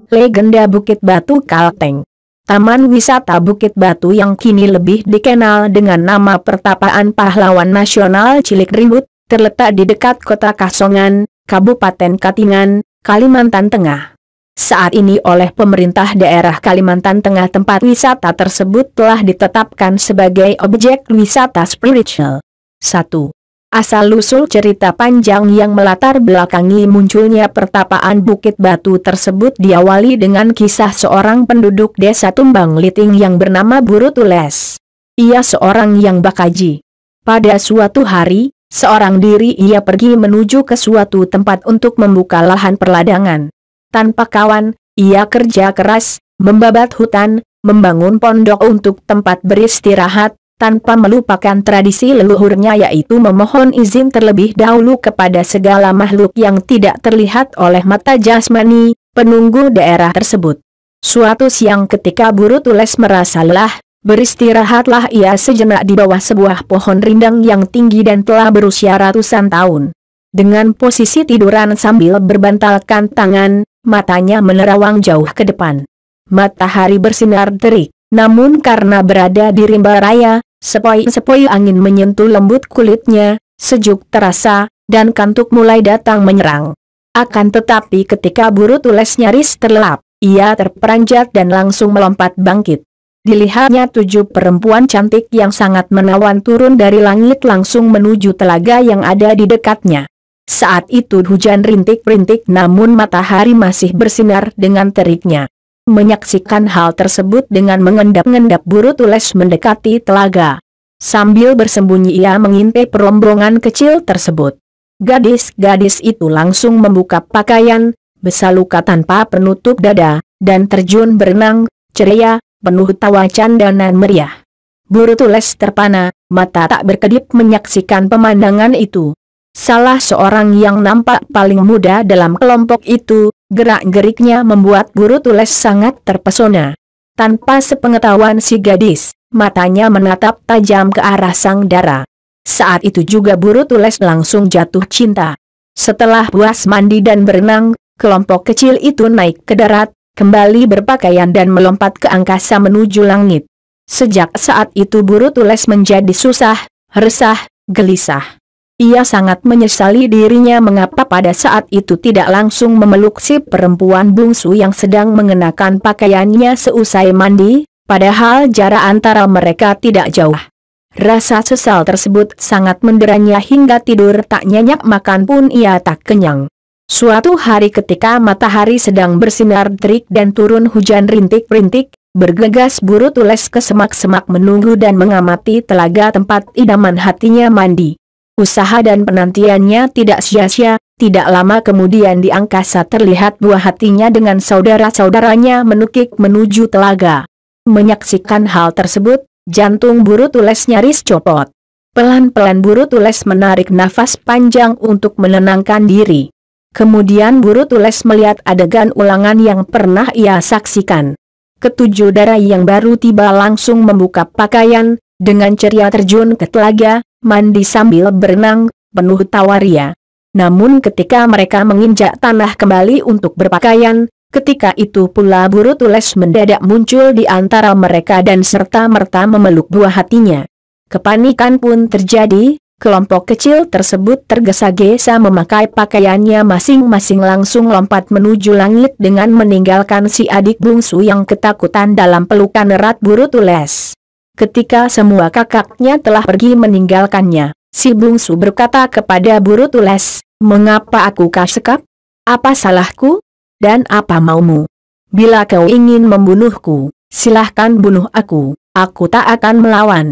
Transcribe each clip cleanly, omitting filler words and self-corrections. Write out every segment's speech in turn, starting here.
legenda Bukit Batu Kalteng. Taman wisata Bukit Batu yang kini lebih dikenal dengan nama Pertapaan Pahlawan Nasional Cilik Riwut, terletak di dekat Kota Kasongan, Kabupaten Katingan, Kalimantan Tengah. Saat ini oleh pemerintah daerah Kalimantan Tengah tempat wisata tersebut telah ditetapkan sebagai objek wisata spiritual. 1. Asal-usul cerita panjang yang melatar belakangi munculnya pertapaan Bukit Batu tersebut diawali dengan kisah seorang penduduk desa Tumbang Liting yang bernama Buru Tules. Ia seorang yang bakaji. Pada suatu hari, seorang diri ia pergi menuju ke suatu tempat untuk membuka lahan perladangan. Tanpa kawan, ia kerja keras, membabat hutan, membangun pondok untuk tempat beristirahat, tanpa melupakan tradisi leluhurnya yaitu memohon izin terlebih dahulu kepada segala makhluk yang tidak terlihat oleh mata jasmani, penunggu daerah tersebut. Suatu siang ketika Buru Tules merasa lelah, beristirahatlah ia sejenak di bawah sebuah pohon rindang yang tinggi dan telah berusia ratusan tahun. Dengan posisi tiduran sambil berbantalkan tangan, matanya menerawang jauh ke depan. Matahari bersinar terik, namun karena berada di rimba raya, sepoi-sepoi angin menyentuh lembut kulitnya, sejuk terasa, dan kantuk mulai datang menyerang. Akan tetapi ketika Buru Tules nyaris terlelap, ia terperanjat dan langsung melompat bangkit. Dilihatnya 7 perempuan cantik yang sangat menawan turun dari langit langsung menuju telaga yang ada di dekatnya. Saat itu hujan rintik-rintik namun matahari masih bersinar dengan teriknya. Menyaksikan hal tersebut dengan mengendap-endap Buru Tules mendekati telaga. Sambil bersembunyi ia mengintip rombongan kecil tersebut. Gadis-gadis itu langsung membuka pakaian, besaluka tanpa penutup dada, dan terjun berenang, ceria, penuh tawa canda dan meriah. Buru Tules terpana, mata tak berkedip menyaksikan pemandangan itu. Salah seorang yang nampak paling muda dalam kelompok itu, gerak-geriknya membuat Buru Tules sangat terpesona. Tanpa sepengetahuan si gadis, matanya menatap tajam ke arah sang dara. Saat itu juga Buru Tules langsung jatuh cinta. Setelah puas mandi dan berenang, kelompok kecil itu naik ke darat, kembali berpakaian dan melompat ke angkasa menuju langit. Sejak saat itu Buru Tules menjadi susah, resah, gelisah. Ia sangat menyesali dirinya mengapa pada saat itu tidak langsung memeluk si perempuan bungsu yang sedang mengenakan pakaiannya seusai mandi, padahal jarak antara mereka tidak jauh. Rasa sesal tersebut sangat menderanya hingga tidur tak nyenyak, makan pun ia tak kenyang. Suatu hari ketika matahari sedang bersinar terik dan turun hujan rintik-rintik, bergegas Buru Tules ke semak-semak menunggu dan mengamati telaga tempat idaman hatinya mandi. Usaha dan penantiannya tidak sia-sia, tidak lama kemudian di angkasa terlihat buah hatinya dengan saudara-saudaranya menukik menuju telaga. Menyaksikan hal tersebut, jantung Buru Tules nyaris copot. Pelan-pelan Buru Tules menarik nafas panjang untuk menenangkan diri. Kemudian Buru Tules melihat adegan ulangan yang pernah ia saksikan. Ketujuh dara yang baru tiba langsung membuka pakaian, dengan ceria terjun ke telaga, mandi sambil berenang, penuh tawa ria. Namun ketika mereka menginjak tanah kembali untuk berpakaian, ketika itu pula Buru Tules mendadak muncul di antara mereka dan serta-merta memeluk buah hatinya. Kepanikan pun terjadi, kelompok kecil tersebut tergesa-gesa memakai pakaiannya masing-masing langsung lompat menuju langit dengan meninggalkan si adik bungsu yang ketakutan dalam pelukan erat Buru Tules. Ketika semua kakaknya telah pergi meninggalkannya, si bungsu berkata kepada Buru Tules, "Mengapa aku kau sekap? Apa salahku? Dan apa maumu? Bila kau ingin membunuhku, silahkan bunuh aku tak akan melawan."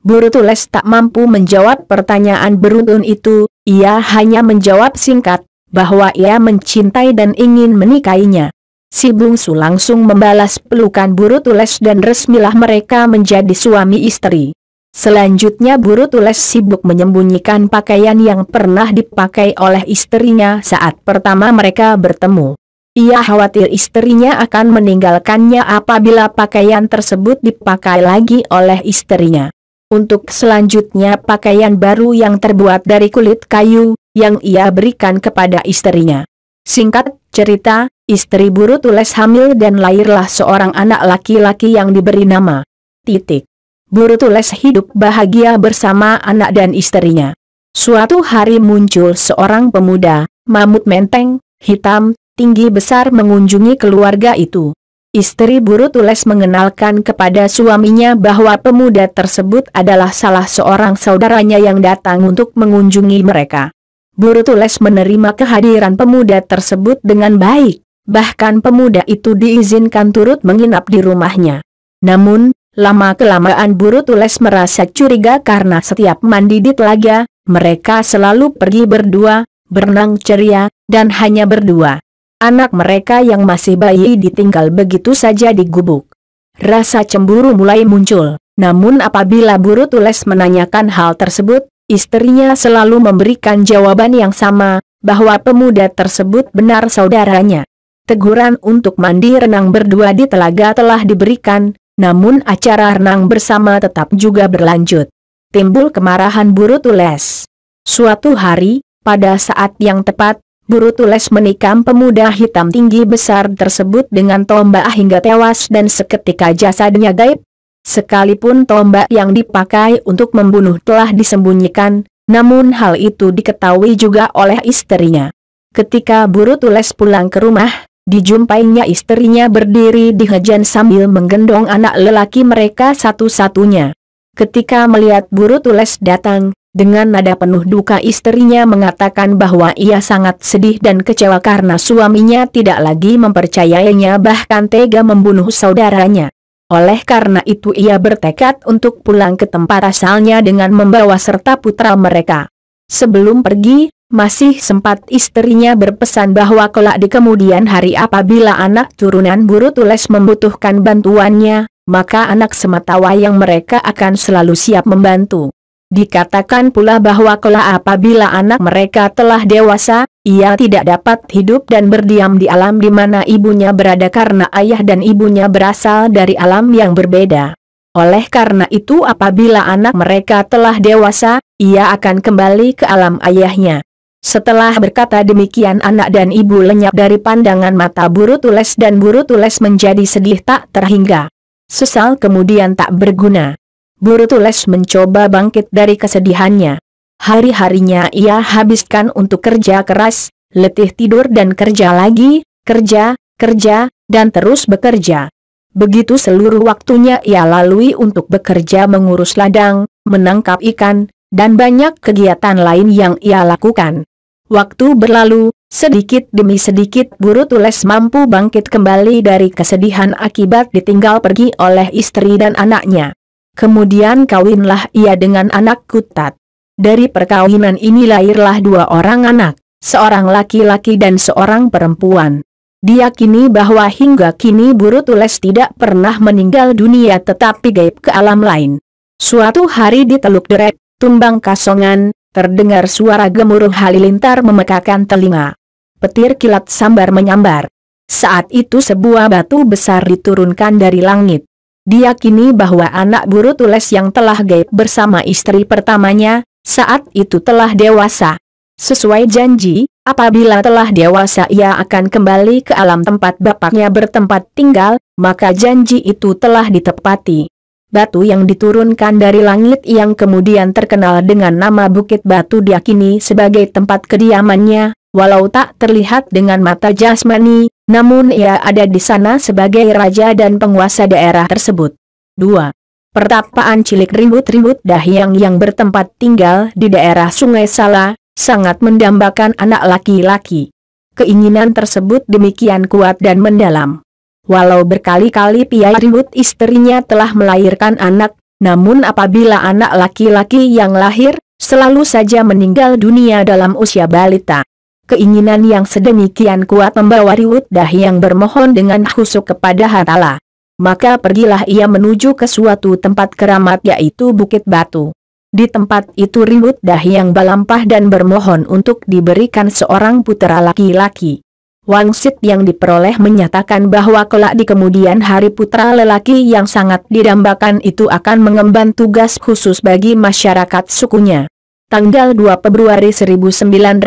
Buru Tules tak mampu menjawab pertanyaan beruntun itu, ia hanya menjawab singkat, bahwa ia mencintai dan ingin menikahinya. Si bungsu langsung membalas pelukan Buru Tules dan resmilah mereka menjadi suami istri. Selanjutnya Buru Tules sibuk menyembunyikan pakaian yang pernah dipakai oleh istrinya saat pertama mereka bertemu. Ia khawatir istrinya akan meninggalkannya apabila pakaian tersebut dipakai lagi oleh istrinya. Untuk selanjutnya pakaian baru yang terbuat dari kulit kayu, yang ia berikan kepada istrinya. Singkat cerita, istri Buru Tules hamil dan lahirlah seorang anak laki-laki yang diberi nama Titik. Buru Tules hidup bahagia bersama anak dan istrinya. Suatu hari muncul seorang pemuda, mamut menteng, hitam, tinggi besar mengunjungi keluarga itu. Istri Buru Tules mengenalkan kepada suaminya bahwa pemuda tersebut adalah salah seorang saudaranya yang datang untuk mengunjungi mereka. Buru Tules menerima kehadiran pemuda tersebut dengan baik, bahkan pemuda itu diizinkan turut menginap di rumahnya. Namun, lama-kelamaan Buru Tules merasa curiga karena setiap mandi di telaga, mereka selalu pergi berdua, berenang ceria, dan hanya berdua. Anak mereka yang masih bayi ditinggal begitu saja di gubuk. Rasa cemburu mulai muncul, namun apabila Buru Tules menanyakan hal tersebut, istrinya selalu memberikan jawaban yang sama, bahwa pemuda tersebut benar saudaranya. Teguran untuk mandi renang berdua di telaga telah diberikan, namun acara renang bersama tetap juga berlanjut. Timbul kemarahan Buru Tules. Suatu hari, pada saat yang tepat, Buru Tules menikam pemuda hitam tinggi besar tersebut dengan tombak hingga tewas dan seketika jasadnya gaib. Sekalipun tombak yang dipakai untuk membunuh telah disembunyikan, namun hal itu diketahui juga oleh istrinya. Ketika Buru Tules pulang ke rumah, dijumpainya istrinya berdiri di hujan sambil menggendong anak lelaki mereka satu-satunya. Ketika melihat Buru Tules datang, dengan nada penuh duka istrinya mengatakan bahwa ia sangat sedih dan kecewa karena suaminya tidak lagi mempercayainya bahkan tega membunuh saudaranya. Oleh karena itu ia bertekad untuk pulang ke tempat asalnya dengan membawa serta putra mereka. Sebelum pergi, masih sempat istrinya berpesan bahwa kelak di kemudian hari apabila anak turunan Buru Tules membutuhkan bantuannya, maka anak sematawayang mereka akan selalu siap membantu. Dikatakan pula bahwa kelak apabila anak mereka telah dewasa, ia tidak dapat hidup dan berdiam di alam di mana ibunya berada karena ayah dan ibunya berasal dari alam yang berbeda. Oleh karena itu apabila anak mereka telah dewasa, ia akan kembali ke alam ayahnya. Setelah berkata demikian anak dan ibu lenyap dari pandangan mata Buru Tules dan Buru Tules menjadi sedih tak terhingga. Sesal kemudian tak berguna. Buru Tules mencoba bangkit dari kesedihannya. Hari-harinya ia habiskan untuk kerja keras, letih tidur dan kerja lagi, kerja, dan terus bekerja. Begitu seluruh waktunya ia lalui untuk bekerja mengurus ladang, menangkap ikan, dan banyak kegiatan lain yang ia lakukan. Waktu berlalu, sedikit demi sedikit Buru Tules mampu bangkit kembali dari kesedihan akibat ditinggal pergi oleh istri dan anaknya. Kemudian kawinlah ia dengan anak Kutat. Dari perkawinan ini lahirlah dua orang anak, seorang laki-laki dan seorang perempuan. Diyakini bahwa hingga kini Buru Tules tidak pernah meninggal dunia tetapi gaib ke alam lain. Suatu hari di Teluk Derek, Tumbang Kasongan, terdengar suara gemuruh halilintar memekakan telinga. Petir kilat sambar menyambar. Saat itu sebuah batu besar diturunkan dari langit. Diyakini bahwa anak Buru Tules yang telah gaib bersama istri pertamanya, saat itu telah dewasa. Sesuai janji, apabila telah dewasa ia akan kembali ke alam tempat bapaknya bertempat tinggal, maka janji itu telah ditepati. Batu yang diturunkan dari langit yang kemudian terkenal dengan nama Bukit Batu diyakini sebagai tempat kediamannya, walau tak terlihat dengan mata jasmani, namun ia ada di sana sebagai raja dan penguasa daerah tersebut. 2. Pertapaan Cilik Ribut Dahyang yang bertempat tinggal di daerah Sungai Sala, sangat mendambakan anak laki-laki. Keinginan tersebut demikian kuat dan mendalam. Walau berkali-kali Piai Ribut istrinya telah melahirkan anak, namun apabila anak laki-laki yang lahir, selalu saja meninggal dunia dalam usia balita. Keinginan yang sedemikian kuat membawa Ribut Dahyang bermohon dengan khusyuk kepada Hatala. Maka pergilah ia menuju ke suatu tempat keramat yaitu Bukit Batu. Di tempat itu Ribut Dahyang balampah dan bermohon untuk diberikan seorang putra laki-laki. Wangsit yang diperoleh menyatakan bahwa kelak di kemudian hari putra lelaki yang sangat didambakan itu akan mengemban tugas khusus bagi masyarakat sukunya. Tanggal 2 Februari 1918,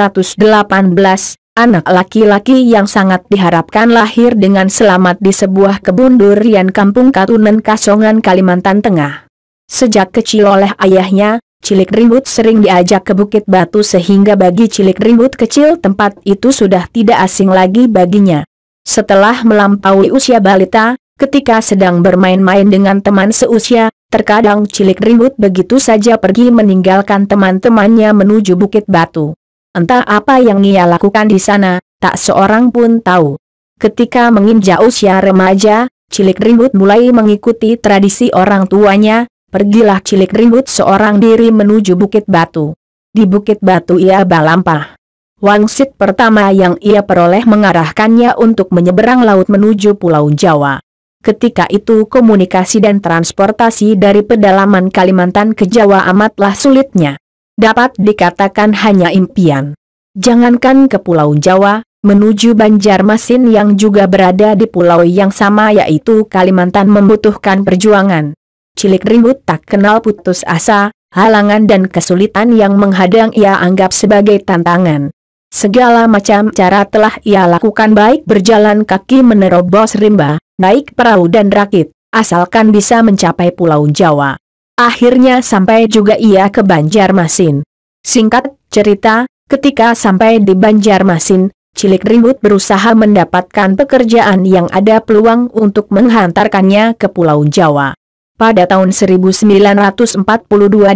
Anak laki-laki yang sangat diharapkan lahir dengan selamat di sebuah kebun durian kampung Katunen Kasongan, Kalimantan Tengah. Sejak kecil oleh ayahnya, Cilik Rimbut sering diajak ke Bukit Batu sehingga bagi Cilik Rimbut kecil tempat itu sudah tidak asing lagi baginya. Setelah melampaui usia balita, ketika sedang bermain-main dengan teman seusia, terkadang Cilik Rimbut begitu saja pergi meninggalkan teman-temannya menuju Bukit Batu. Entah apa yang ia lakukan di sana, tak seorang pun tahu. Ketika menginjak usia remaja, Cilik Rimbut mulai mengikuti tradisi orang tuanya. Pergilah Cilik Rimbut seorang diri menuju Bukit Batu. Di Bukit Batu ia balampah. Wangsit pertama yang ia peroleh mengarahkannya untuk menyeberang laut menuju Pulau Jawa. Ketika itu komunikasi dan transportasi dari pedalaman Kalimantan ke Jawa amatlah sulitnya. Dapat dikatakan hanya impian. Jangankan ke Pulau Jawa, menuju Banjarmasin yang juga berada di pulau yang sama yaitu Kalimantan membutuhkan perjuangan. Cilik Rimbut tak kenal putus asa, halangan dan kesulitan yang menghadang ia anggap sebagai tantangan. Segala macam cara telah ia lakukan baik berjalan kaki menerobos rimba, naik perahu dan rakit, asalkan bisa mencapai Pulau Jawa. Akhirnya sampai juga ia ke Banjarmasin. Singkat cerita, ketika sampai di Banjarmasin, Cilik Rimbut berusaha mendapatkan pekerjaan yang ada peluang untuk menghantarkannya ke Pulau Jawa. Pada tahun 1942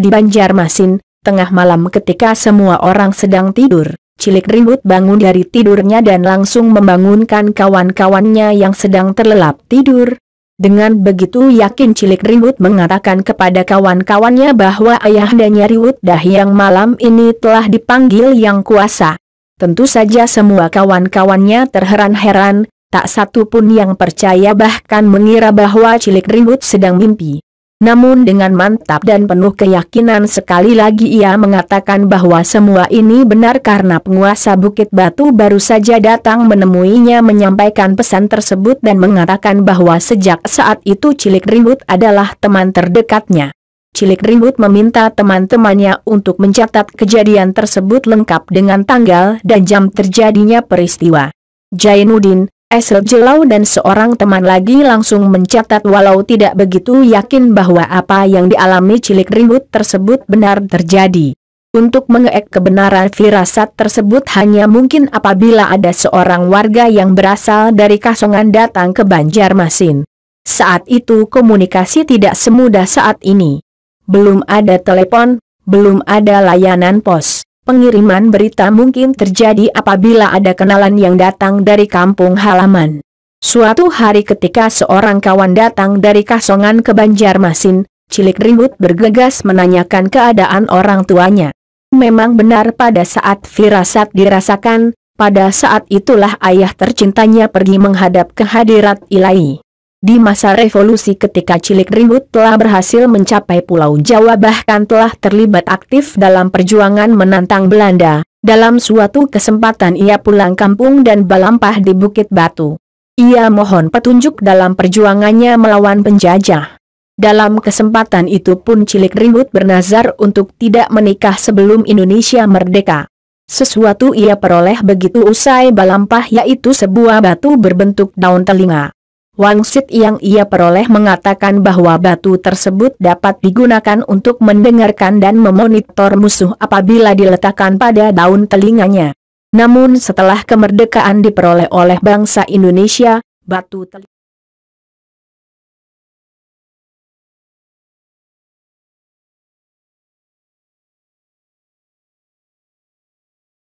di Banjarmasin, tengah malam ketika semua orang sedang tidur, Cilik Rimbut bangun dari tidurnya dan langsung membangunkan kawan-kawannya yang sedang terlelap tidur. Dengan begitu yakin Cilik Rimbut mengatakan kepada kawan-kawannya bahwa ayahandanya Riwut Dahyang malam ini telah dipanggil Yang Kuasa. Tentu saja semua kawan-kawannya terheran-heran, tak satu pun yang percaya bahkan mengira bahwa Cilik Rimbut sedang mimpi. Namun dengan mantap dan penuh keyakinan sekali lagi ia mengatakan bahwa semua ini benar karena penguasa Bukit Batu baru saja datang menemuinya menyampaikan pesan tersebut dan mengatakan bahwa sejak saat itu Cilik Rimbut adalah teman terdekatnya. Cilik Rimbut meminta teman-temannya untuk mencatat kejadian tersebut lengkap dengan tanggal dan jam terjadinya peristiwa. Jainuddin, Esel Jelau dan seorang teman lagi langsung mencatat walau tidak begitu yakin bahwa apa yang dialami Cilik Rimbut tersebut benar terjadi. Untuk mengeek kebenaran firasat tersebut hanya mungkin apabila ada seorang warga yang berasal dari Kasongan datang ke Banjarmasin. Saat itu komunikasi tidak semudah saat ini. Belum ada telepon, belum ada layanan pos. Pengiriman berita mungkin terjadi apabila ada kenalan yang datang dari kampung halaman. Suatu hari ketika seorang kawan datang dari Kasongan ke Banjarmasin, Cilik Rimbut bergegas menanyakan keadaan orang tuanya. Memang benar pada saat firasat dirasakan, pada saat itulah ayah tercintanya pergi menghadap ke hadirat ilahi. Di masa revolusi ketika Cilik Rimbut telah berhasil mencapai Pulau Jawa bahkan telah terlibat aktif dalam perjuangan menantang Belanda, dalam suatu kesempatan ia pulang kampung dan balampah di Bukit Batu. Ia mohon petunjuk dalam perjuangannya melawan penjajah. Dalam kesempatan itu pun Cilik Rimbut bernazar untuk tidak menikah sebelum Indonesia merdeka. Sesuatu ia peroleh begitu usai balampah yaitu sebuah batu berbentuk daun telinga. Wangsit yang ia peroleh mengatakan bahwa batu tersebut dapat digunakan untuk mendengarkan dan memonitor musuh apabila diletakkan pada daun telinganya. Namun setelah kemerdekaan diperoleh oleh bangsa Indonesia, batu telinga